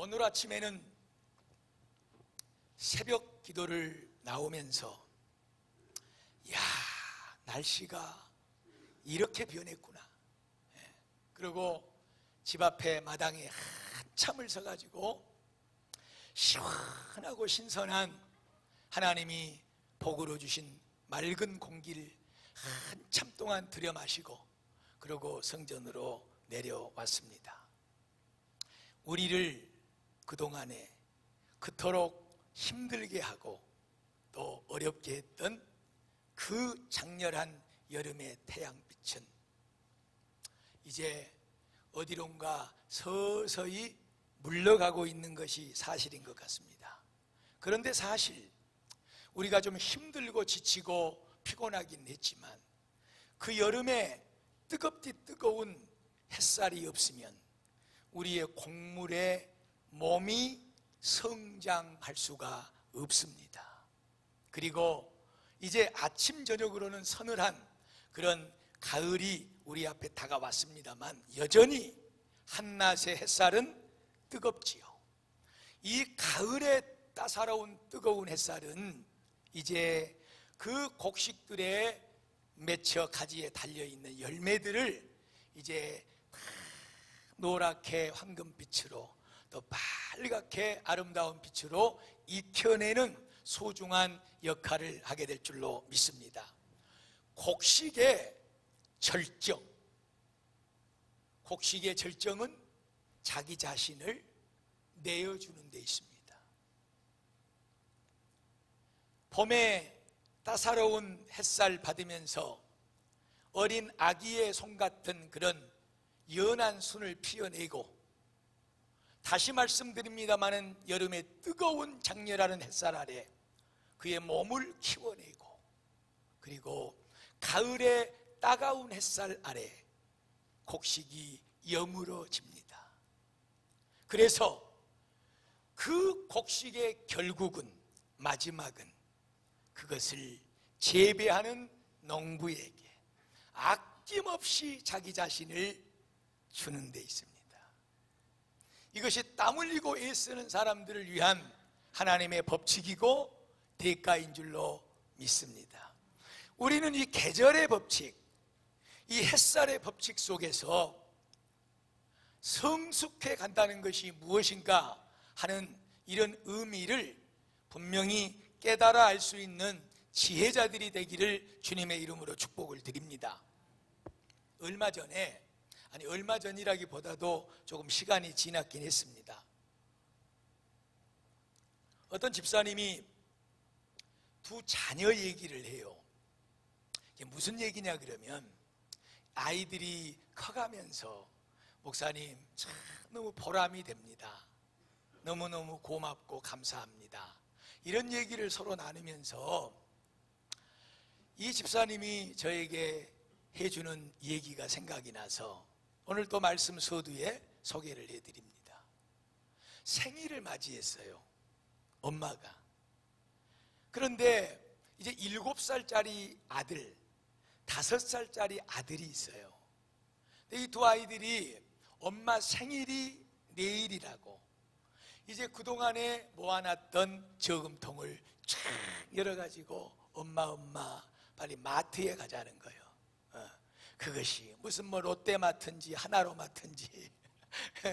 오늘 아침에는 새벽 기도를 나오면서 야, 날씨가 이렇게 변했구나. 그리고 집 앞에 마당에 한참을 서가지고 시원하고 신선한 하나님이 복으로 주신 맑은 공기를 한참 동안 들여 마시고 그러고 성전으로 내려왔습니다. 우리를 그동안에 그토록 힘들게 하고 또 어렵게 했던 그 장렬한 여름의 태양빛은 이제 어디론가 서서히 물러가고 있는 것이 사실인 것 같습니다. 그런데 사실 우리가 좀 힘들고 지치고 피곤하긴 했지만 그 여름에 뜨겁디 뜨거운 햇살이 없으면 우리의 곡물의 몸이 성장할 수가 없습니다. 그리고 이제 아침 저녁으로는 서늘한 그런 가을이 우리 앞에 다가왔습니다만 여전히 한낮의 햇살은 뜨겁지요. 이 가을의 따사로운 뜨거운 햇살은 이제 그 곡식들의 맺혀 가지에 달려있는 열매들을 이제 노랗게 황금빛으로 또 빨갛게 아름다운 빛으로 익혀내는 소중한 역할을 하게 될 줄로 믿습니다. 곡식의 절정, 곡식의 절정은 자기 자신을 내어주는 데 있습니다. 봄에 따사로운 햇살 받으면서 어린 아기의 손 같은 그런 연한 순을 피어내고 다시 말씀드립니다마는 여름의 뜨거운 장렬하는 햇살 아래 그의 몸을 키워내고 그리고 가을의 따가운 햇살 아래 곡식이 여물어집니다. 그래서 그 곡식의 결국은 마지막은 그것을 재배하는 농부에게 아낌없이 자기 자신을 주는 데 있습니다. 이것이 땀 흘리고 애쓰는 사람들을 위한 하나님의 법칙이고 대가인 줄로 믿습니다. 우리는 이 계절의 법칙, 이 햇살의 법칙 속에서 성숙해 간다는 것이 무엇인가 하는 이런 의미를 분명히 깨달아 알 수 있는 지혜자들이 되기를 주님의 이름으로 축복을 드립니다. 얼마 전이라기보다도 조금 시간이 지났긴 했습니다. 어떤 집사님이 두 자녀 얘기를 해요. 이게 무슨 얘기냐 그러면 아이들이 커가면서 목사님 참 너무 보람이 됩니다. 너무너무 고맙고 감사합니다. 이런 얘기를 서로 나누면서 이 집사님이 저에게 해주는 얘기가 생각이 나서 오늘 또 말씀 서두에 소개를 해드립니다. 생일을 맞이했어요, 엄마가. 그런데 이제 7살짜리 아들, 5살짜리 아들이 있어요. 이 두 아이들이 엄마 생일이 내일이라고 이제 그동안에 모아놨던 저금통을 쫙 열어가지고 엄마 빨리 마트에 가자는 거예요. 그것이 무슨 뭐 롯데마트인지 하나로마트인지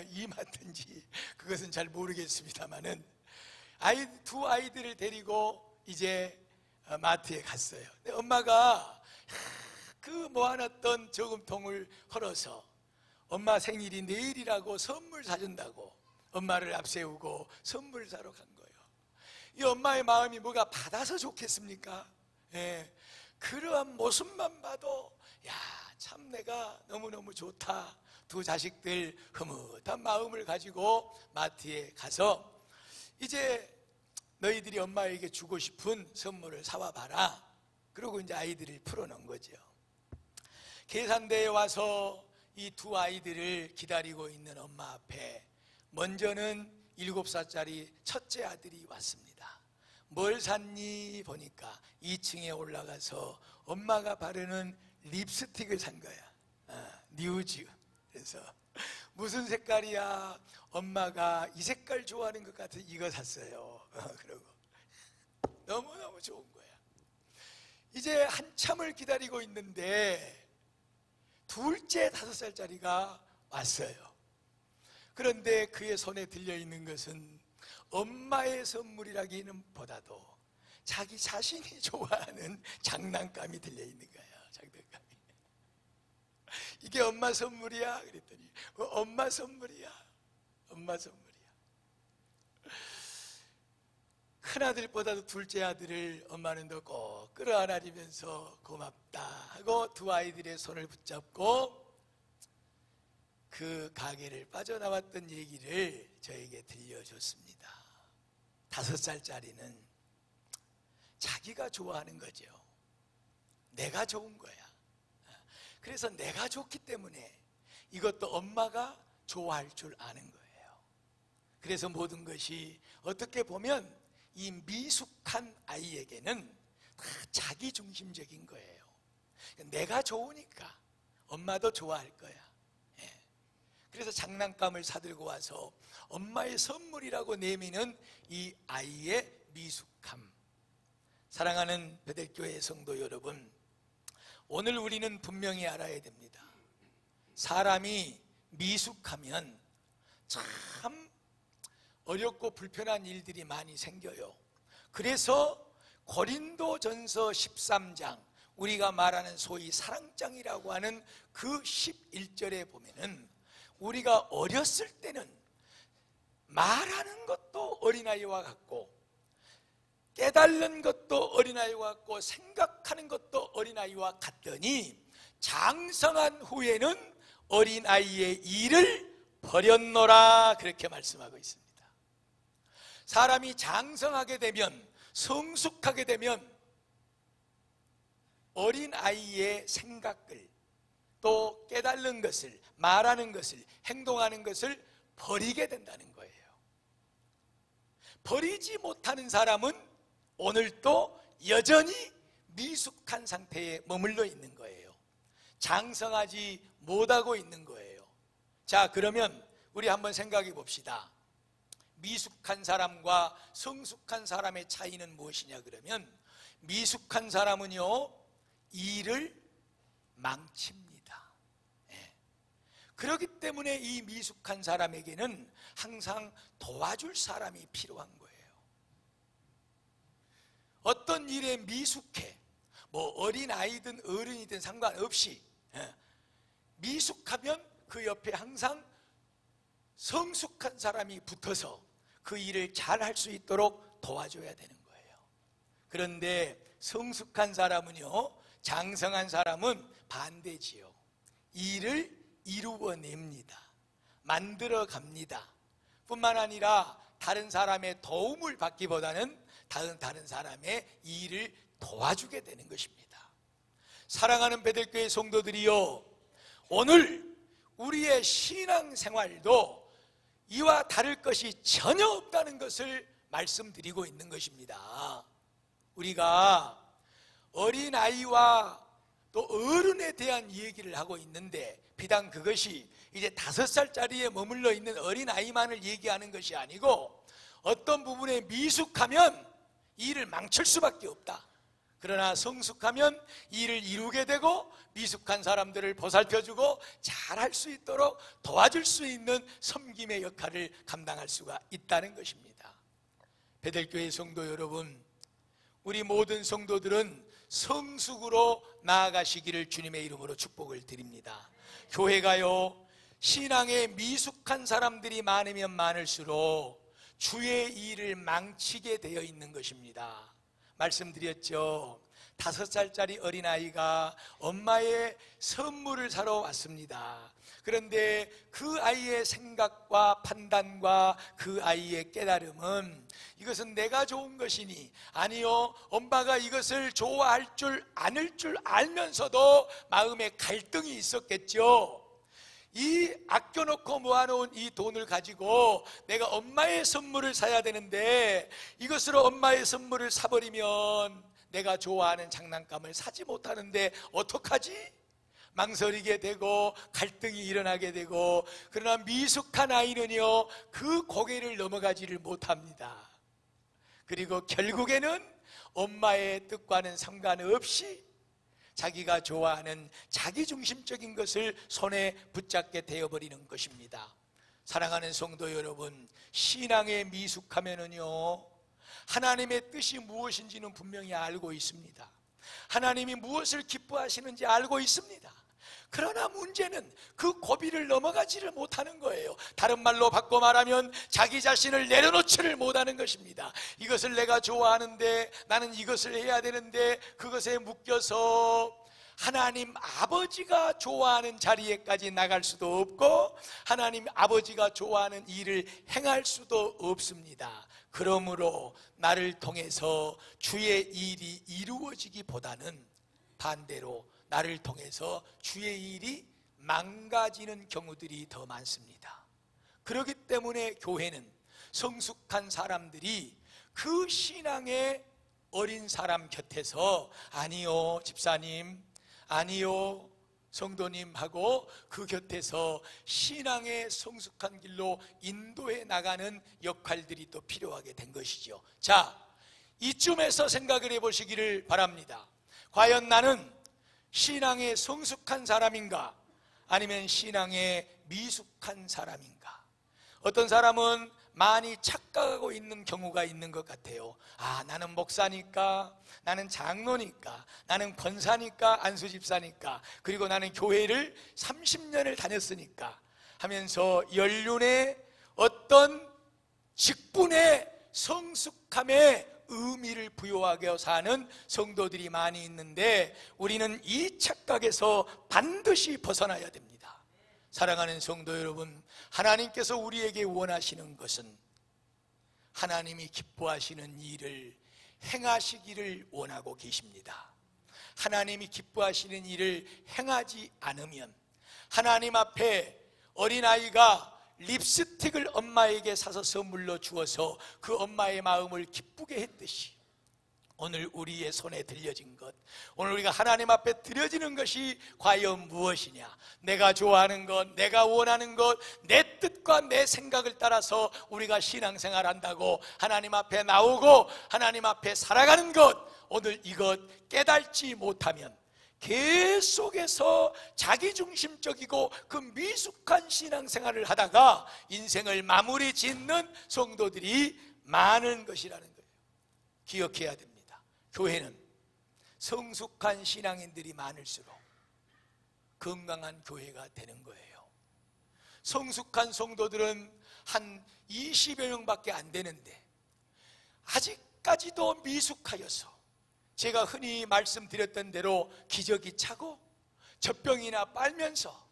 이마트인지 그것은 잘 모르겠습니다만은 두 아이들을 데리고 이제 마트에 갔어요. 근데 엄마가 그 모아놨던 저금통을 헐어서 엄마 생일이 내일이라고 선물 사준다고 엄마를 앞세우고 선물 사러 간 거예요. 이 엄마의 마음이 뭐가 받아서 좋겠습니까? 그러한 모습만 봐도 야, 참 내가 너무너무 좋다. 두 자식들 흐뭇한 마음을 가지고 마트에 가서 이제 너희들이 엄마에게 주고 싶은 선물을 사와 봐라. 그러고 이제 아이들을 풀어놓은 거죠. 계산대에 와서 이 두 아이들을 기다리고 있는 엄마 앞에 먼저는 7살짜리 첫째 아들이 왔습니다. 뭘 샀니? 보니까 2층에 올라가서 엄마가 바르는 립스틱을 산 거야. 뉴즈. 그래서 무슨 색깔이야? 엄마가 이 색깔 좋아하는 것 같아 이거 샀어요. 그러고 너무너무 좋은 거야. 이제 한참을 기다리고 있는데 둘째 5살짜리가 왔어요. 그런데 그의 손에 들려있는 것은 엄마의 선물이라기는 보다도 자기 자신이 좋아하는 장난감이 들려있는 거예요. 장난감이. 이게 엄마 선물이야? 그랬더니 엄마 선물이야. 엄마 선물이야. 큰아들보다도 둘째 아들을 엄마는 더 꼭 끌어안아주면서 고맙다 하고 두 아이들의 손을 붙잡고 그 가게를 빠져나왔던 얘기를 저에게 들려줬습니다. 5살짜리는 자기가 좋아하는 거죠. 내가 좋은 거야. 그래서 내가 좋기 때문에 이것도 엄마가 좋아할 줄 아는 거예요. 그래서 모든 것이 어떻게 보면 이 미숙한 아이에게는 다 자기중심적인 거예요. 내가 좋으니까 엄마도 좋아할 거야. 그래서 장난감을 사들고 와서 엄마의 선물이라고 내미는 이 아이의 미숙함. 사랑하는 베델교회 성도 여러분, 오늘 우리는 분명히 알아야 됩니다. 사람이 미숙하면 참 어렵고 불편한 일들이 많이 생겨요. 그래서 고린도전서 13장, 우리가 말하는 소위 사랑장이라고 하는 그 11절에 보면은 우리가 어렸을 때는 말하는 것도 어린아이와 같고 깨달는 것도 어린아이와 같고 생각하는 것도 어린아이와 같더니 장성한 후에는 어린아이의 일을 버렸노라, 그렇게 말씀하고 있습니다. 사람이 장성하게 되면, 성숙하게 되면 어린아이의 생각을, 또 깨달는 것을, 말하는 것을, 행동하는 것을 버리게 된다는 거예요. 버리지 못하는 사람은 오늘도 여전히 미숙한 상태에 머물러 있는 거예요. 장성하지 못하고 있는 거예요. 자, 그러면 우리 한번 생각해 봅시다. 미숙한 사람과 성숙한 사람의 차이는 무엇이냐 그러면, 미숙한 사람은요, 일을 망칩니다. 그렇기 때문에 이 미숙한 사람에게는 항상 도와줄 사람이 필요한 거예요. 어떤 일에 미숙해, 뭐 어린아이든 어른이든 상관없이 미숙하면 그 옆에 항상 성숙한 사람이 붙어서 그 일을 잘 할 수 있도록 도와줘야 되는 거예요. 그런데 성숙한 사람은요, 장성한 사람은 반대지요. 일을 이루어냅니다. 만들어 갑니다. 뿐만 아니라 다른 사람의 도움을 받기보다는 다른 사람의 일을 도와주게 되는 것입니다. 사랑하는 베델교회 성도들이요, 오늘 우리의 신앙생활도 이와 다를 것이 전혀 없다는 것을 말씀드리고 있는 것입니다. 우리가 어린아이와 또 어른에 대한 얘기를 하고 있는데, 비단 그것이 이제 5살짜리에 머물러 있는 어린아이만을 얘기하는 것이 아니고, 어떤 부분에 미숙하면 일을 망칠 수밖에 없다. 그러나 성숙하면 일을 이루게 되고 미숙한 사람들을 보살펴주고 잘할 수 있도록 도와줄 수 있는 섬김의 역할을 감당할 수가 있다는 것입니다. 베델교회 성도 여러분, 우리 모든 성도들은 성숙으로 나아가시기를 주님의 이름으로 축복을 드립니다. 교회가요, 신앙에 미숙한 사람들이 많으면 많을수록 주의 일을 망치게 되어 있는 것입니다. 말씀드렸죠. 5살짜리 어린아이가 엄마의 선물을 사러 왔습니다. 그런데 그 아이의 생각과 판단과 그 아이의 깨달음은, 이것은 내가 좋은 것이니, 아니요, 엄마가 이것을 좋아할 줄 아는 줄 알면서도 마음에 갈등이 있었겠죠. 이 아껴놓고 모아놓은 이 돈을 가지고 내가 엄마의 선물을 사야 되는데, 이것으로 엄마의 선물을 사버리면 내가 좋아하는 장난감을 사지 못하는데 어떡하지? 망설이게 되고 갈등이 일어나게 되고, 그러나 미숙한 아이는요 그 고개를 넘어가지를 못합니다. 그리고 결국에는 엄마의 뜻과는 상관없이 자기가 좋아하는 자기중심적인 것을 손에 붙잡게 되어버리는 것입니다. 사랑하는 성도 여러분, 신앙에 미숙하면은요 하나님의 뜻이 무엇인지는 분명히 알고 있습니다. 하나님이 무엇을 기뻐하시는지 알고 있습니다. 그러나 문제는 그 고비를 넘어가지를 못하는 거예요. 다른 말로 바꿔 말하면 자기 자신을 내려놓지를 못하는 것입니다. 이것을 내가 좋아하는데, 나는 이것을 해야 되는데, 그것에 묶여서 하나님 아버지가 좋아하는 자리에까지 나갈 수도 없고 하나님 아버지가 좋아하는 일을 행할 수도 없습니다. 그러므로 나를 통해서 주의 일이 이루어지기보다는 반대로 나를 통해서 주의 일이 망가지는 경우들이 더 많습니다. 그렇기 때문에 교회는 성숙한 사람들이 그 신앙의 어린 사람 곁에서 아니요 집사님, 아니요 성도님 하고 그 곁에서 신앙의 성숙한 길로 인도해 나가는 역할들이 또 필요하게 된 것이죠. 자, 이쯤에서 생각을 해보시기를 바랍니다. 과연 나는 신앙에 성숙한 사람인가? 아니면 신앙에 미숙한 사람인가? 어떤 사람은 많이 착각하고 있는 경우가 있는 것 같아요. 아, 나는 목사니까, 나는 장로니까, 나는 권사니까, 안수집사니까, 그리고 나는 교회를 30년을 다녔으니까 하면서 연륜의 어떤 직분의 성숙함에 의미를 부여하게 사는 성도들이 많이 있는데, 우리는 이 착각에서 반드시 벗어나야 됩니다. 사랑하는 성도 여러분, 하나님께서 우리에게 원하시는 것은 하나님이 기뻐하시는 일을 행하시기를 원하고 계십니다. 하나님이 기뻐하시는 일을 행하지 않으면 하나님 앞에 어린아이가 립스틱을 엄마에게 사서 선물로 주어서 그 엄마의 마음을 기쁘게 했듯이 오늘 우리의 손에 들려진 것, 오늘 우리가 하나님 앞에 드려지는 것이 과연 무엇이냐? 내가 좋아하는 것, 내가 원하는 것, 내 뜻과 내 생각을 따라서 우리가 신앙생활 한다고 하나님 앞에 나오고 하나님 앞에 살아가는 것, 오늘 이것 깨닫지 못하면 계속해서 자기중심적이고 그 미숙한 신앙생활을 하다가 인생을 마무리 짓는 성도들이 많은 것이라는 거예요. 기억해야 됩니다. 교회는 성숙한 신앙인들이 많을수록 건강한 교회가 되는 거예요. 성숙한 성도들은 한 20여 명밖에 안 되는데 아직까지도 미숙하여서 제가 흔히 말씀드렸던 대로 기저귀 차고 젖병이나 빨면서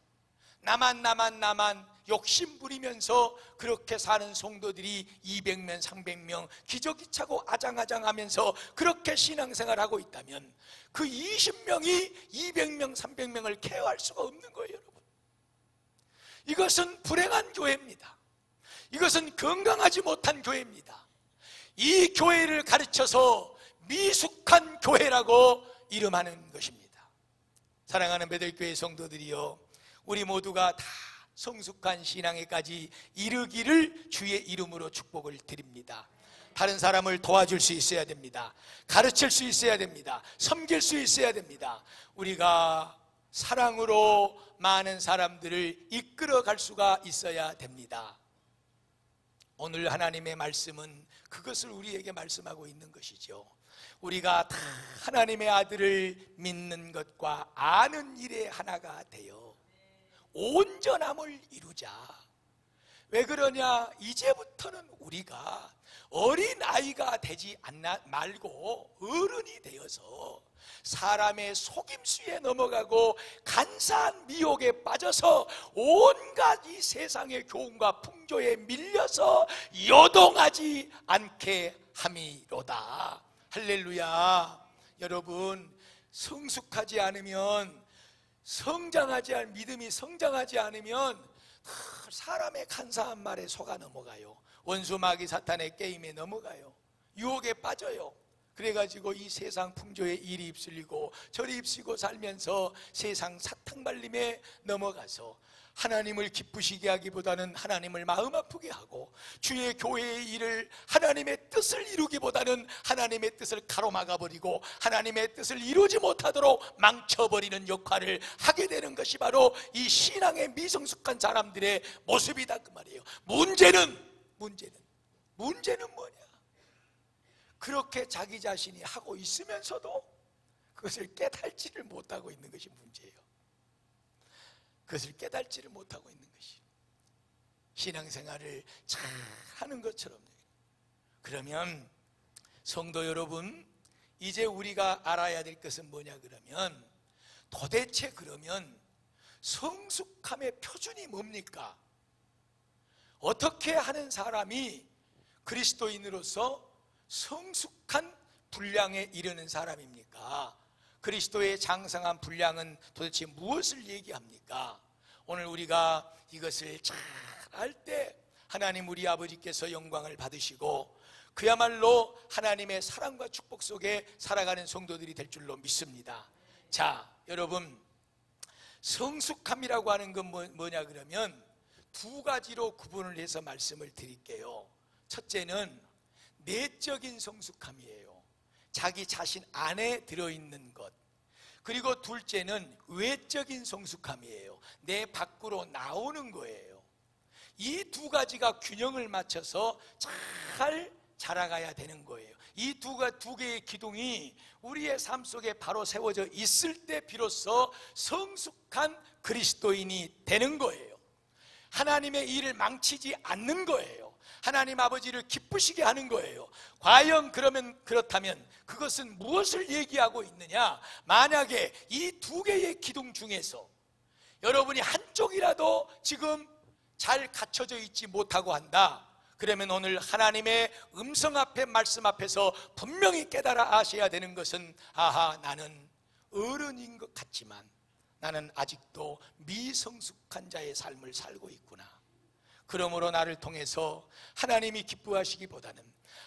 나만 욕심 부리면서 그렇게 사는 성도들이 200명, 300명 기저귀 차고 아장아장하면서 그렇게 신앙생활하고 있다면 그 20명이 200명, 300명을 케어할 수가 없는 거예요, 여러분. 이것은 불행한 교회입니다. 이것은 건강하지 못한 교회입니다. 이 교회를 가르쳐서 미숙한 교회라고 이름하는 것입니다. 사랑하는 베들교회 성도들이요, 우리 모두가 다 성숙한 신앙에까지 이르기를 주의 이름으로 축복을 드립니다. 다른 사람을 도와줄 수 있어야 됩니다. 가르칠 수 있어야 됩니다. 섬길 수 있어야 됩니다. 우리가 사랑으로 많은 사람들을 이끌어 갈 수가 있어야 됩니다. 오늘 하나님의 말씀은 그것을 우리에게 말씀하고 있는 것이죠. 우리가 다 하나님의 아들을 믿는 것과 아는 일에 하나가 되어 온전함을 이루자. 왜 그러냐? 이제부터는 우리가 어린아이가 되지 말고 어른이 되어서 사람의 속임수에 넘어가고 간사한 미혹에 빠져서 온갖 이 세상의 교훈과 풍조에 밀려서 요동하지 않게 함이로다. 할렐루야. 여러분, 성숙하지 않으면, 믿음이 성장하지 않으면 사람의 간사한 말에 속아 넘어가요. 원수 마귀 사탄의 게임에 넘어가요. 유혹에 빠져요. 그래가지고 이 세상 풍조에 이리 휩쓸리고 저리 휩쓸리고 살면서 세상 사탕발림에 넘어가서 하나님을 기쁘시게 하기보다는 하나님을 마음 아프게 하고, 주의 교회의 일을 하나님의 뜻을 이루기보다는 하나님의 뜻을 가로막아버리고 하나님의 뜻을 이루지 못하도록 망쳐버리는 역할을 하게 되는 것이 바로 이 신앙의 미성숙한 사람들의 모습이다 그 말이에요. 문제는 뭐냐? 그렇게 자기 자신이 하고 있으면서도 그것을 깨달지를 못하고 있는 것이 문제예요. 그것을 깨달지를 못하고 있는 것이, 신앙생활을 잘 하는 것처럼. 그러면 성도 여러분, 이제 우리가 알아야 될 것은 뭐냐 그러면, 도대체 그러면 성숙함의 표준이 뭡니까? 어떻게 하는 사람이 그리스도인으로서 성숙한 분량에 이르는 사람입니까? 그리스도의 장성한 분량은 도대체 무엇을 얘기합니까? 오늘 우리가 이것을 잘 알 때 하나님 우리 아버지께서 영광을 받으시고 그야말로 하나님의 사랑과 축복 속에 살아가는 성도들이 될 줄로 믿습니다. 자, 여러분, 성숙함이라고 하는 건 뭐냐 그러면 두 가지로 구분을 해서 말씀을 드릴게요. 첫째는 내적인 성숙함이에요. 자기 자신 안에 들어있는 것. 그리고 둘째는 외적인 성숙함이에요. 내 밖으로 나오는 거예요. 이 두 가지가 균형을 맞춰서 잘 자라가야 되는 거예요. 이 두 개의 기둥이 우리의 삶 속에 바로 세워져 있을 때 비로소 성숙한 그리스도인이 되는 거예요. 하나님의 일을 망치지 않는 거예요. 하나님 아버지를 기쁘시게 하는 거예요. 과연 그렇다면 그것은 무엇을 얘기하고 있느냐? 만약에 이 두 개의 기둥 중에서 여러분이 한쪽이라도 지금 잘 갖춰져 있지 못하고 한다, 그러면 오늘 하나님의 음성 앞에, 말씀 앞에서 분명히 깨달아 아셔야 되는 것은, 아하, 나는 어른인 것 같지만 나는 아직도 미성숙한 자의 삶을 살고 있구나. 그러므로 나를 통해서 하나님이 기뻐하시기보다는,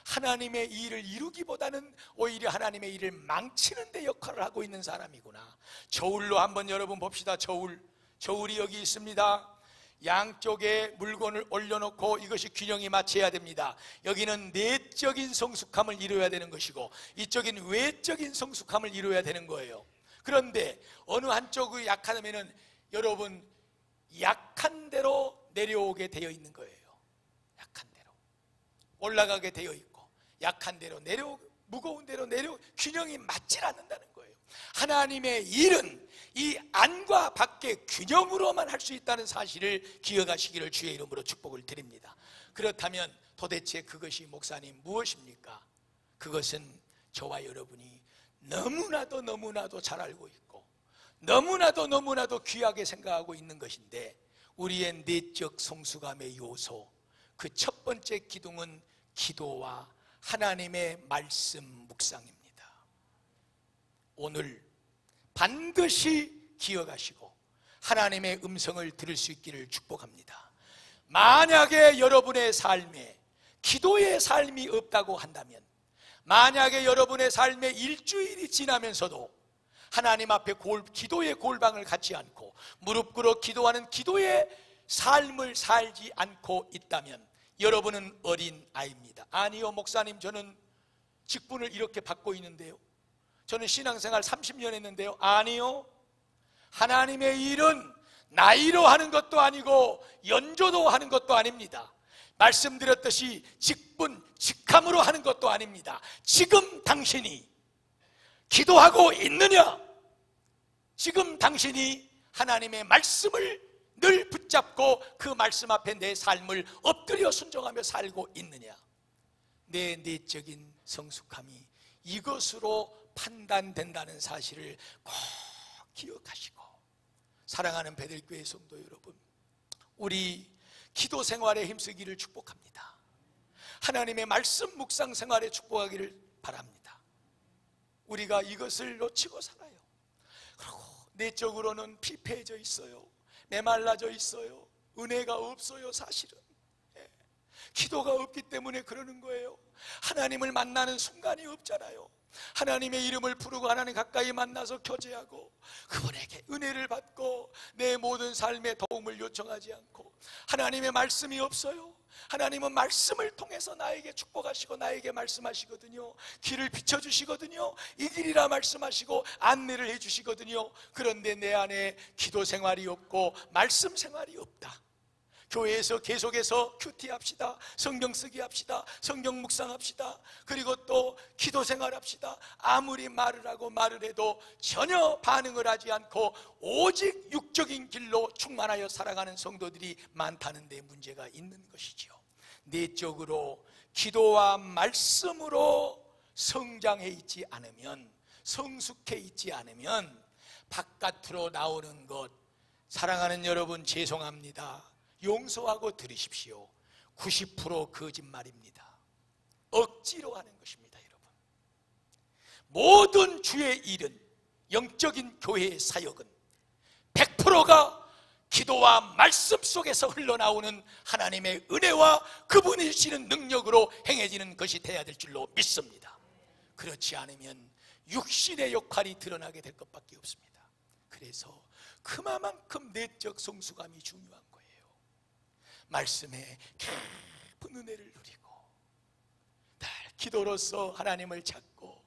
하나님의 일을 이루기보다는 오히려 하나님의 일을 망치는 데 역할을 하고 있는 사람이구나. 저울로 한번 여러분 봅시다. 저울이 여기 있습니다. 양쪽에 물건을 올려놓고 이것이 균형이 맞춰야 됩니다. 여기는 내적인 성숙함을 이루어야 되는 것이고 이쪽인 외적인 성숙함을 이루어야 되는 거예요. 그런데 어느 한쪽이 약하다면 여러분, 약한 대로 내려오게 되어 있는 거예요. 약한 대로 올라가게 되어 있고 약한 대로 무거운 대로 균형이 맞질 않는다는 거예요. 하나님의 일은 이 안과 밖의 균형으로만 할 수 있다는 사실을 기억하시기를 주의 이름으로 축복을 드립니다. 그렇다면 도대체 그것이 목사님 무엇입니까? 그것은 저와 여러분이 너무나도 잘 알고 있고 너무나도 귀하게 생각하고 있는 것인데, 우리의 내적 성숙함의 요소, 그 첫 번째 기둥은 기도와 하나님의 말씀 묵상입니다. 오늘 반드시 기억하시고 하나님의 음성을 들을 수 있기를 축복합니다. 만약에 여러분의 삶에 기도의 삶이 없다고 한다면, 만약에 여러분의 삶에 일주일이 지나면서도 하나님 앞에 기도의 골방을 갖지 않고 무릎 꿇어 기도하는 기도의 삶을 살지 않고 있다면 여러분은 어린 아이입니다. 아니요, 목사님, 저는 직분을 이렇게 받고 있는데요, 저는 신앙생활 30년 했는데요. 아니요, 하나님의 일은 나이로 하는 것도 아니고 연조도 하는 것도 아닙니다. 말씀드렸듯이 직분, 직함으로 하는 것도 아닙니다. 지금 당신이 기도하고 있느냐? 지금 당신이 하나님의 말씀을 늘 붙잡고 그 말씀 앞에 내 삶을 엎드려 순종하며 살고 있느냐? 내 내적인 성숙함이 이것으로 판단된다는 사실을 꼭 기억하시고, 사랑하는 베들교회 성도 여러분, 우리 기도 생활에 힘쓰기를 축복합니다. 하나님의 말씀 묵상 생활에 축복하기를 바랍니다. 우리가 이것을 놓치고 살아요. 그리고 내적으로는 피폐해져 있어요. 메말라져 있어요. 은혜가 없어요, 사실은. 기도가 없기 때문에 그러는 거예요. 하나님을 만나는 순간이 없잖아요. 하나님의 이름을 부르고 하나님 가까이 만나서 교제하고 그분에게 은혜를 받고 내 모든 삶에 도움을 요청하지 않고 하나님의 말씀이 없어요. 하나님은 말씀을 통해서 나에게 축복하시고 나에게 말씀하시거든요. 길을 비춰주시거든요. 이 길이라 말씀하시고 안내를 해주시거든요. 그런데 내 안에 기도 생활이 없고 말씀 생활이 없다. 교회에서 계속해서 큐티 합시다. 성경 쓰기 합시다. 성경 묵상합시다. 그리고 또 기도 생활합시다. 아무리 말을 하고 말을 해도 전혀 반응을 하지 않고 오직 육적인 길로 충만하여 살아가는 성도들이 많다는 데 문제가 있는 것이지요. 내적으로 기도와 말씀으로 성장해 있지 않으면, 성숙해 있지 않으면 바깥으로 나오는 것, 사랑하는 여러분 죄송합니다. 용서하고 들으십시오. 90% 거짓말입니다. 억지로 하는 것입니다. 여러분, 모든 주의 일은, 영적인 교회의 사역은 100%가 기도와 말씀 속에서 흘러나오는 하나님의 은혜와 그분이 주시는 능력으로 행해지는 것이 돼야 될 줄로 믿습니다. 그렇지 않으면 육신의 역할이 드러나게 될 것밖에 없습니다. 그래서 그만큼 내적 성숙함이 중요한 거예요. 말씀에 깊은 은혜를 누리고 늘 기도로서 하나님을 찾고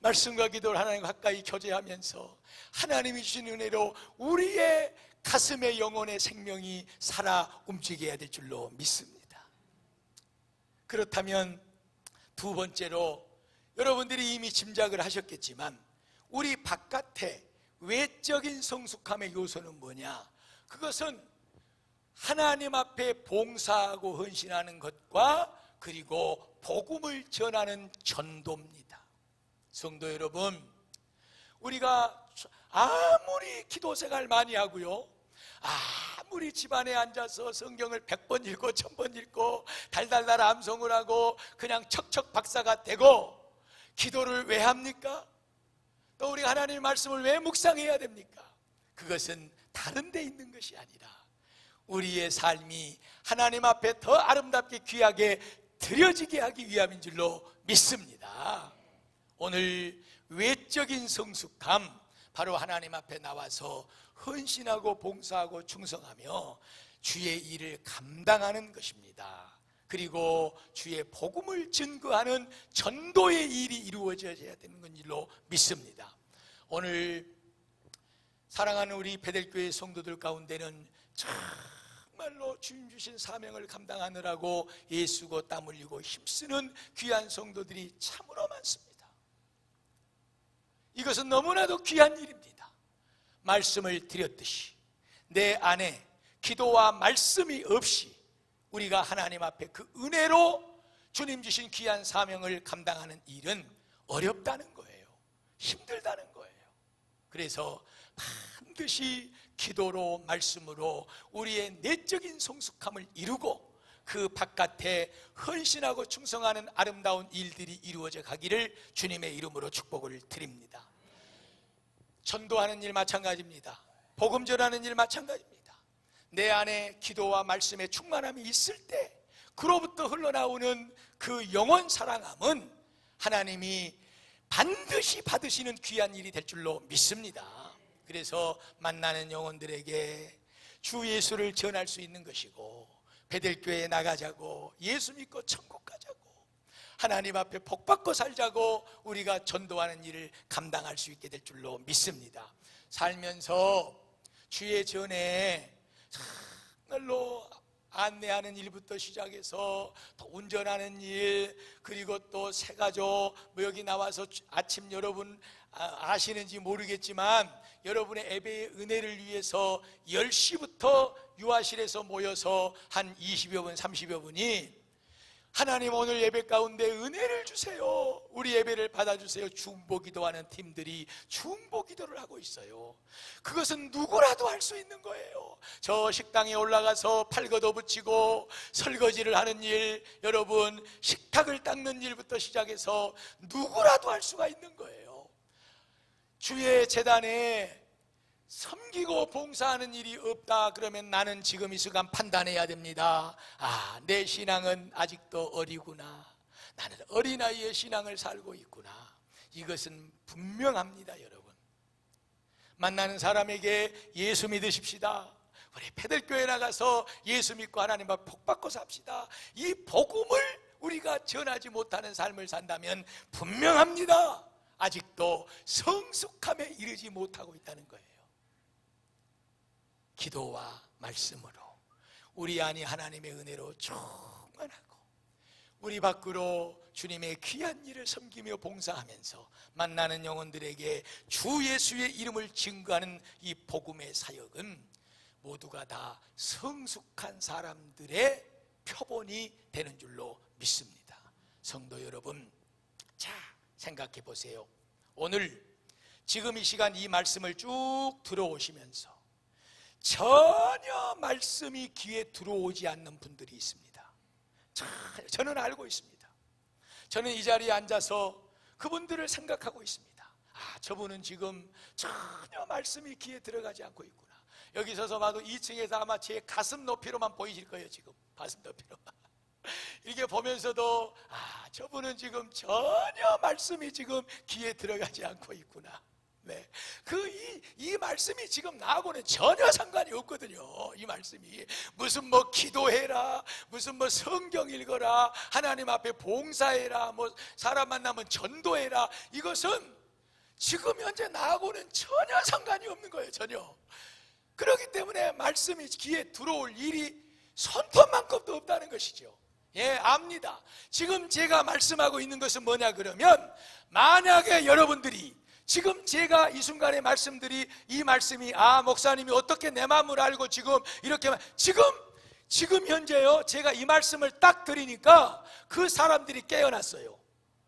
말씀과 기도를 하나님 가까이 교제하면서 하나님이 주신 은혜로 우리의 가슴의 영혼의 생명이 살아 움직여야 될 줄로 믿습니다. 그렇다면 두 번째로, 여러분들이 이미 짐작을 하셨겠지만 우리 바깥에 외적인 성숙함의 요소는 뭐냐? 그것은 하나님 앞에 봉사하고 헌신하는 것과 그리고 복음을 전하는 전도입니다. 성도 여러분, 우리가 아무리 기도 생활 많이 하고요, 아무리 집안에 앉아서 성경을 100번 읽고 1000번 읽고 달달달 암송을 하고 그냥 척척 박사가 되고 기도를 왜 합니까? 또 우리 하나님의 말씀을 왜 묵상해야 됩니까? 그것은 다른 데 있는 것이 아니라 우리의 삶이 하나님 앞에 더 아름답게 귀하게 드려지게 하기 위함인 줄로 믿습니다. 오늘 외적인 성숙함, 바로 하나님 앞에 나와서 헌신하고 봉사하고 충성하며 주의 일을 감당하는 것입니다. 그리고 주의 복음을 증거하는 전도의 일이 이루어져야 되는 줄로 믿습니다. 오늘 사랑하는 우리 베델교회 성도들 가운데는 정말로 주님 주신 사명을 감당하느라고 애쓰고 땀 흘리고 힘쓰는 귀한 성도들이 참으로 많습니다. 이것은 너무나도 귀한 일입니다. 말씀을 드렸듯이 내 안에 기도와 말씀이 없이 우리가 하나님 앞에 그 은혜로 주님 주신 귀한 사명을 감당하는 일은 어렵다는 거예요. 힘들다는 거예요. 그래서 반드시 기도로 말씀으로 우리의 내적인 성숙함을 이루고 그 바깥에 헌신하고 충성하는 아름다운 일들이 이루어져 가기를 주님의 이름으로 축복을 드립니다. 전도하는 일 마찬가지입니다. 복음 전하는 일 마찬가지입니다. 내 안에 기도와 말씀의 충만함이 있을 때 그로부터 흘러나오는 그 영원 사랑함은 하나님이 반드시 받으시는 귀한 일이 될 줄로 믿습니다. 그래서 만나는 영혼들에게 주 예수를 전할 수 있는 것이고, 베델교회에 나가자고, 예수 믿고 천국 가자고, 하나님 앞에 복받고 살자고 우리가 전도하는 일을 감당할 수 있게 될 줄로 믿습니다. 살면서 주의 전에 정말로 안내하는 일부터 시작해서 또 운전하는 일, 그리고 또 새가족, 여기 나와서 아침 여러분 아시는지 모르겠지만 여러분의 예배의 은혜를 위해서 10시부터 유아실에서 모여서 한 20여 분, 30여 분이 하나님 오늘 예배 가운데 은혜를 주세요, 우리 예배를 받아주세요, 중보기도하는 팀들이 중보기도를 하고 있어요. 그것은 누구라도 할 수 있는 거예요. 저 식당에 올라가서 팔 걷어붙이고 설거지를 하는 일, 여러분 식탁을 닦는 일부터 시작해서 누구라도 할 수가 있는 거예요. 주의 제단에 섬기고 봉사하는 일이 없다 그러면 나는 지금 이 순간 판단해야 됩니다. 아, 내 신앙은 아직도 어리구나. 나는 어린아이의 신앙을 살고 있구나. 이것은 분명합니다. 여러분, 만나는 사람에게 예수 믿으십시다, 우리 패들교회 나가서 예수 믿고 하나님 앞에 복받고 삽시다, 이 복음을 우리가 전하지 못하는 삶을 산다면 분명합니다. 아직도 성숙함에 이르지 못하고 있다는 거예요. 기도와 말씀으로 우리 안이 하나님의 은혜로 충만하고 우리 밖으로 주님의 귀한 일을 섬기며 봉사하면서 만나는 영혼들에게 주 예수의 이름을 증거하는 이 복음의 사역은 모두가 다 성숙한 사람들의 표본이 되는 줄로 믿습니다. 성도 여러분, 자, 생각해 보세요. 오늘 지금 이 시간 이 말씀을 쭉 들어오시면서 전혀 말씀이 귀에 들어오지 않는 분들이 있습니다. 저는 알고 있습니다. 저는 이 자리에 앉아서 그분들을 생각하고 있습니다. 아, 저분은 지금 전혀 말씀이 귀에 들어가지 않고 있구나. 여기 서서 봐도 2층에서 아마 제 가슴 높이로만 보이실 거예요. 지금 가슴 높이로만. 이렇게 보면서도 아, 저분은 지금 전혀 말씀이 지금 귀에 들어가지 않고 있구나. 네, 이 말씀이 지금 나하고는 전혀 상관이 없거든요. 이 말씀이 무슨 뭐 기도해라, 무슨 뭐 성경 읽어라, 하나님 앞에 봉사해라, 뭐 사람 만나면 전도해라, 이것은 지금 현재 나하고는 전혀 상관이 없는 거예요. 전혀. 그렇기 때문에 말씀이 귀에 들어올 일이 손톱만큼도 없다는 것이죠. 예, 압니다. 지금 제가 말씀하고 있는 것은 뭐냐 그러면, 만약에 여러분들이 지금 제가 이 순간에 말씀들이, 이 말씀이 아, 목사님이 어떻게 내 마음을 알고 지금 이렇게 지금 현재요, 제가 이 말씀을 딱 드리니까 그 사람들이 깨어났어요.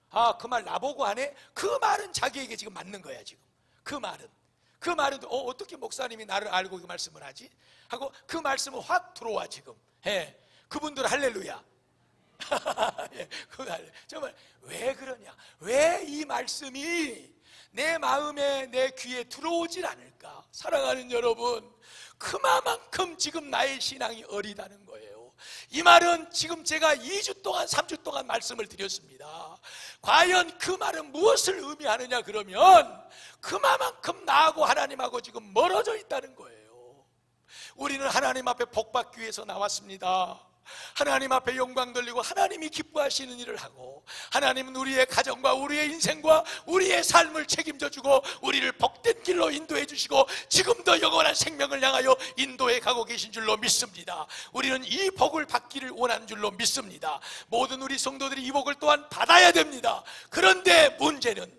아, 그 말 나보고 하네? 그 말은 자기에게 지금 맞는 거야. 지금 그 말은 어떻게 목사님이 나를 알고 그 말씀을 하지? 하고 그 말씀은 확 들어와 지금. 예, 그분들 할렐루야. 예, 정말 왜 그러냐? 왜 이 말씀이 내 마음에, 내 귀에 들어오질 않을까? 사랑하는 여러분, 그만큼 지금 나의 신앙이 어리다는 거예요. 이 말은 지금 제가 2주 동안 3주 동안 말씀을 드렸습니다. 과연 그 말은 무엇을 의미하느냐 그러면, 그만큼 나하고 하나님하고 지금 멀어져 있다는 거예요. 우리는 하나님 앞에 복받기 위해서 나왔습니다. 하나님 앞에 영광 돌리고 하나님이 기뻐하시는 일을 하고, 하나님은 우리의 가정과 우리의 인생과 우리의 삶을 책임져 주고 우리를 복된 길로 인도해 주시고 지금도 영원한 생명을 향하여 인도해 가고 계신 줄로 믿습니다. 우리는 이 복을 받기를 원하는 줄로 믿습니다. 모든 우리 성도들이 이 복을 또한 받아야 됩니다. 그런데 문제는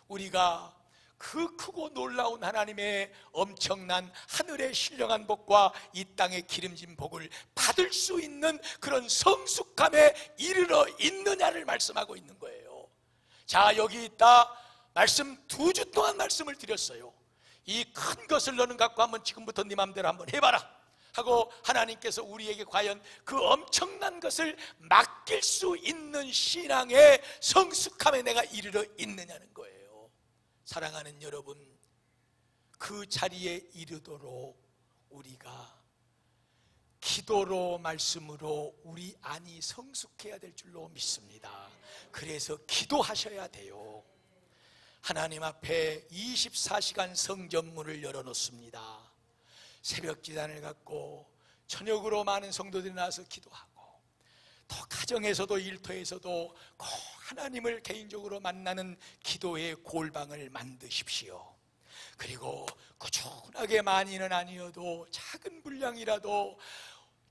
우리가 그 크고 놀라운 하나님의 엄청난 하늘의 신령한 복과 이 땅의 기름진 복을 받을 수 있는 그런 성숙함에 이르러 있느냐를 말씀하고 있는 거예요. 자, 여기 있다. 말씀 2주 동안 말씀을 드렸어요. 이 큰 것을 너는 갖고 한번 지금부터 네 맘대로 한번 해봐라 하고, 하나님께서 우리에게 과연 그 엄청난 것을 맡길 수 있는 신앙의 성숙함에 내가 이르러 있느냐는 거예요. 사랑하는 여러분, 그 자리에 이르도록 우리가 기도로 말씀으로 우리 안이 성숙해야 될 줄로 믿습니다. 그래서 기도하셔야 돼요. 하나님 앞에 24시간 성전문을 열어놓습니다. 새벽 기단을 갖고 저녁으로 많은 성도들이 나와서 기도하고, 또 가정에서도 일터에서도 꼭 하나님을 개인적으로 만나는 기도의 골방을 만드십시오. 그리고 꾸준하게 많이는 아니어도 작은 분량이라도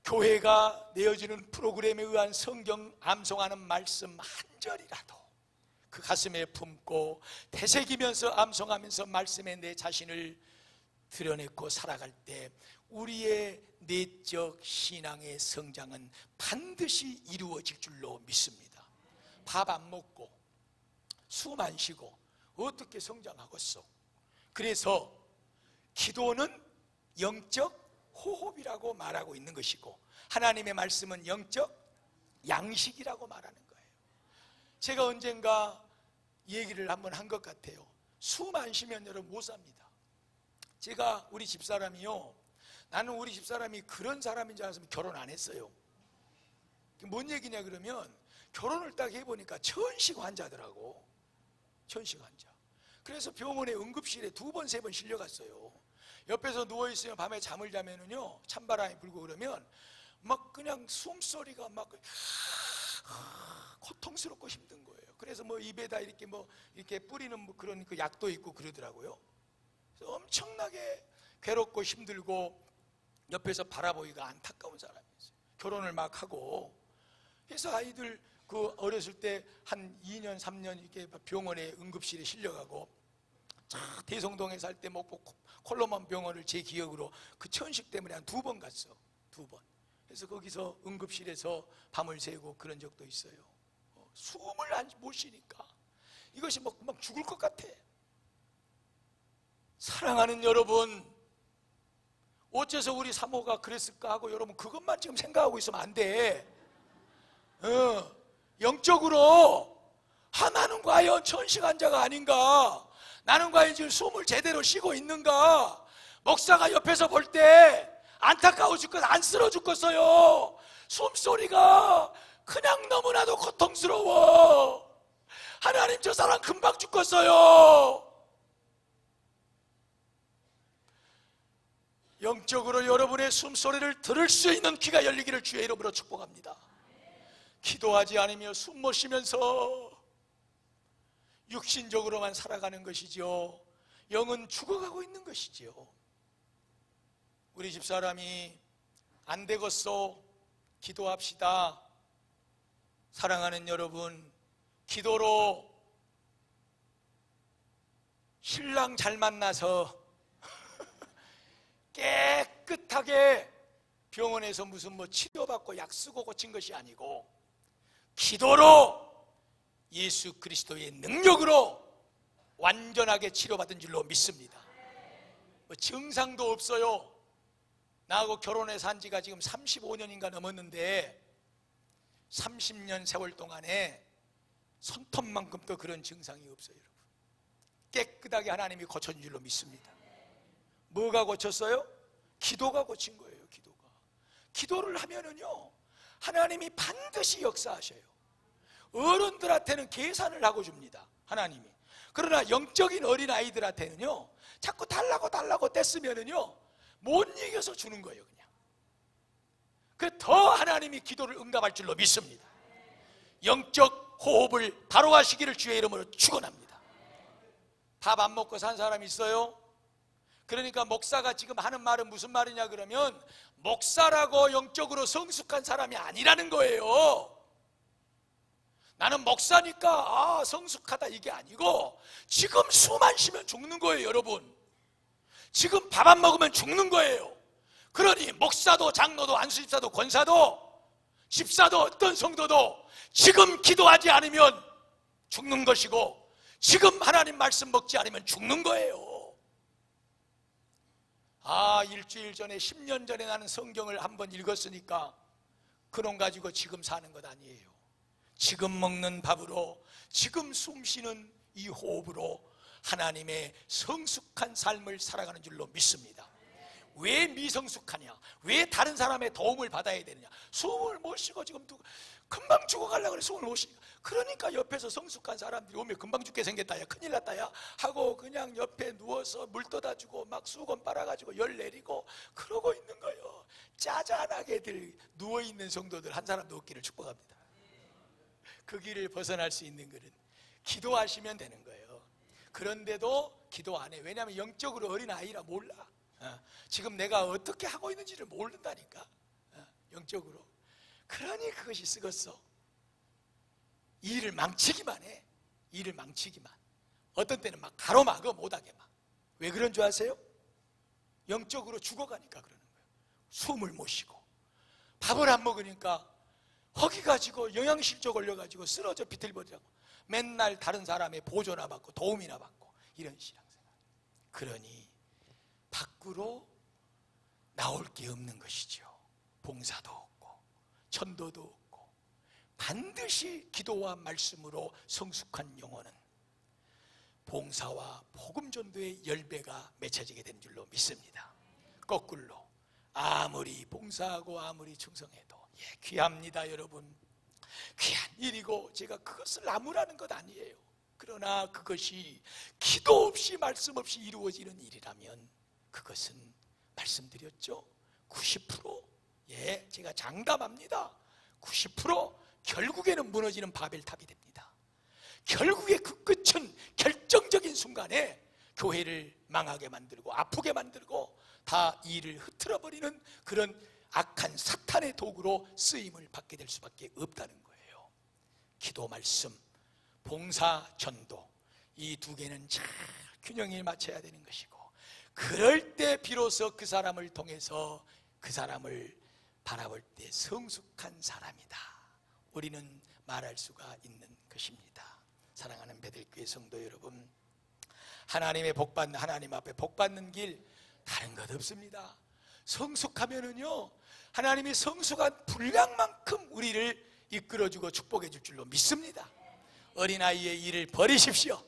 교회가 내어주는 프로그램에 의한 성경 암송하는 말씀 한 절이라도 그 가슴에 품고 되새기면서 암송하면서 말씀에 내 자신을 드러내고 살아갈 때 우리의 내적 신앙의 성장은 반드시 이루어질 줄로 믿습니다. 밥 안 먹고 숨 안 쉬고 어떻게 성장하겠어? 그래서 기도는 영적 호흡이라고 말하고 있는 것이고, 하나님의 말씀은 영적 양식이라고 말하는 거예요. 제가 언젠가 얘기를 한번 한 것 같아요. 숨 안 쉬면 여러분 못 삽니다. 제가 우리 집사람이요, 나는 우리 집사람이 그런 사람인 줄 알았으면 결혼 안 했어요. 뭔 얘기냐 그러면, 결혼을 딱 해보니까 천식 환자더라고. 천식 환자. 그래서 병원에 응급실에 2번, 3번 실려갔어요. 옆에서 누워있으면 밤에 잠을 자면은요, 찬바람이 불고 그러면 막 그냥 숨소리가 막 고통스럽고 힘든 거예요. 그래서 뭐 입에다 이렇게 뭐 이렇게 뿌리는 뭐 그런 그 약도 있고 그러더라고요. 그래서 엄청나게 괴롭고 힘들고 옆에서 바라보기가 안타까운 사람이었어요. 결혼을 막 하고 해서 아이들 그 어렸을 때 한 2년, 3년 이렇게 병원에 응급실에 실려가고, 대성동에 살 때 뭐 콜로만 병원을 제 기억으로 그 천식 때문에 한 2번 갔어. 2번. 그래서 거기서 응급실에서 밤을 새고 그런 적도 있어요. 숨을 못 쉬니까 이것이 막 죽을 것 같아. 사랑하는 여러분, 어째서 우리 사모가 그랬을까 하고 여러분 그것만 지금 생각하고 있으면 안 돼. 영적으로 나는 과연 천식 환자가 아닌가? 나는 과연 지금 숨을 제대로 쉬고 있는가? 목사가 옆에서 볼 때 안타까워 죽겠어, 안쓰러워 죽겠어요. 숨소리가 그냥 너무나도 고통스러워. 하나님, 저 사람 금방 죽겠어요. 영적으로 여러분의 숨소리를 들을 수 있는 귀가 열리기를 주의 이름으로 축복합니다. 기도하지 않으며 숨 못 쉬면서 육신적으로만 살아가는 것이죠. 영은 죽어가고 있는 것이지요. 우리 집사람이 안 되겠소, 기도합시다. 사랑하는 여러분, 기도로 신랑 잘 만나서 깨끗하게 병원에서 무슨 뭐 치료받고 약 쓰고 고친 것이 아니고, 기도로 예수 그리스도의 능력으로 완전하게 치료받은 줄로 믿습니다. 뭐 증상도 없어요. 나하고 결혼해서 한 지가 지금 35년인가 넘었는데 30년 세월 동안에 손톱만큼도 그런 증상이 없어요. 여러분, 깨끗하게 하나님이 고쳐준 줄로 믿습니다. 뭐가 고쳤어요? 기도가 고친 거예요. 기도를 하면은요, 하나님이 반드시 역사하셔요. 어른들한테는 계산을 하고 줍니다, 하나님이. 그러나 영적인 어린아이들한테는요, 자꾸 달라고 뗐으면은요 못 이겨서 주는 거예요. 그냥 그 더 하나님이 기도를 응답할 줄로 믿습니다. 영적 호흡을 바로 하시기를 주의 이름으로 축원합니다. 밥 안 먹고 산 사람 있어요? 그러니까 목사가 지금 하는 말은 무슨 말이냐 그러면, 목사라고 영적으로 성숙한 사람이 아니라는 거예요. 나는 목사니까 성숙하다 이게 아니고, 지금 숨 안 쉬면 죽는 거예요. 여러분, 지금 밥 안 먹으면 죽는 거예요. 그러니 목사도 장로도 안수집사도 권사도 집사도 어떤 성도도 지금 기도하지 않으면 죽는 것이고, 지금 하나님 말씀 먹지 않으면 죽는 거예요. 일주일 전에 10년 전에 나는 성경을 한번 읽었으니까 그놈 가지고 지금 사는 것 아니에요. 지금 먹는 밥으로, 지금 숨 쉬는 이 호흡으로 하나님의 성숙한 삶을 살아가는 줄로 믿습니다. 왜 미성숙하냐? 왜 다른 사람의 도움을 받아야 되느냐? 숨을 못 쉬고 지금 금방 죽어가려고 그래. 숨을 못 쉬니까. 그러니까 옆에서 성숙한 사람들이 오면 금방 죽게 생겼다, 야 큰일 났다 야 하고 그냥 옆에 누워서 물 떠다주고 막 수건 빨아가지고 열 내리고 그러고 있는 거예요. 짜잔하게들 누워있는 성도들 한 사람도 없기를 축복합니다. 그 길을 벗어날 수 있는 것은 기도하시면 되는 거예요. 그런데도 기도 안 해. 왜냐하면 영적으로 어린아이라 몰라. 지금 내가 어떻게 하고 있는지를 모른다니까. 영적으로. 그러니 그것이 쓰겄어. 일을 망치기만 해. 일을 망치기만. 어떤 때는 막 가로막어 못하게 막. 왜 그런 줄 아세요? 영적으로 죽어가니까 그러는 거예요. 숨을 못 쉬고 밥을 안 먹으니까 허기 가지고 영양실조 걸려가지고 쓰러져 비틀버리고 맨날 다른 사람의 보조나 받고 도움이나 받고 이런 신앙생활. 그러니 밖으로 나올 게 없는 것이죠. 봉사도 없고 전도도 없고. 반드시 기도와 말씀으로 성숙한 영혼은 봉사와 복음 전도의 열배가 맺혀지게 되는 줄로 믿습니다. 거꾸로 아무리 봉사하고 아무리 충성해도 귀합니다. 여러분, 귀한 일이고 제가 그것을 나무라는 것 아니에요. 그러나 그것이 기도 없이 말씀 없이 이루어지는 일이라면 그것은 말씀드렸죠, 90% 제가 장담합니다. 90% 결국에는 무너지는 바벨탑이 됩니다. 결국에 그 끝은 결정적인 순간에 교회를 망하게 만들고 아프게 만들고 다 일을 흐트러버리는 그런 악한 사탄의 도구로 쓰임을 받게 될 수밖에 없다는 거예요. 기도, 말씀, 봉사, 전도, 이 두 개는 잘 균형을 맞춰야 되는 것이고, 그럴 때 비로소 그 사람을 통해서 그 사람을 바라볼 때 성숙한 사람이다, 우리는 말할 수가 있는 것입니다. 사랑하는 베들교회 성도 여러분, 하나님의 복받는, 하나님 앞에 복받는 길 다른 것 없습니다. 성숙하면은요, 하나님이 성숙한 분량만큼 우리를 이끌어주고 축복해 줄 줄로 믿습니다. 어린아이의 일을 버리십시오.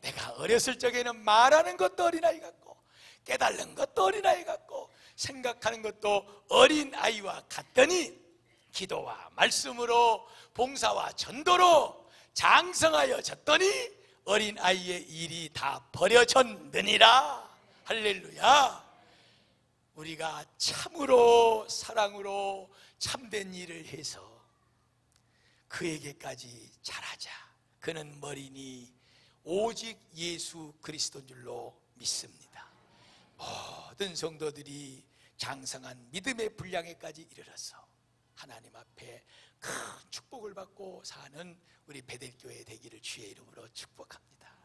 내가 어렸을 적에는 말하는 것도 어린아이 같고 깨달는 것도 어린아이 같고 생각하는 것도 어린아이와 같더니 기도와 말씀으로 봉사와 전도로 장성하여 졌더니 어린아이의 일이 다 버려졌느니라. 할렐루야. 우리가 참으로 사랑으로 참된 일을 해서 그에게까지 잘하자. 그는 머리니 오직 예수 그리스도인 줄로 믿습니다. 모든 성도들이 장성한 믿음의 분량에까지 이르러서 하나님 앞에 큰 축복을 받고 사는 우리 베들교회 되기를 주의 이름으로 축복합니다.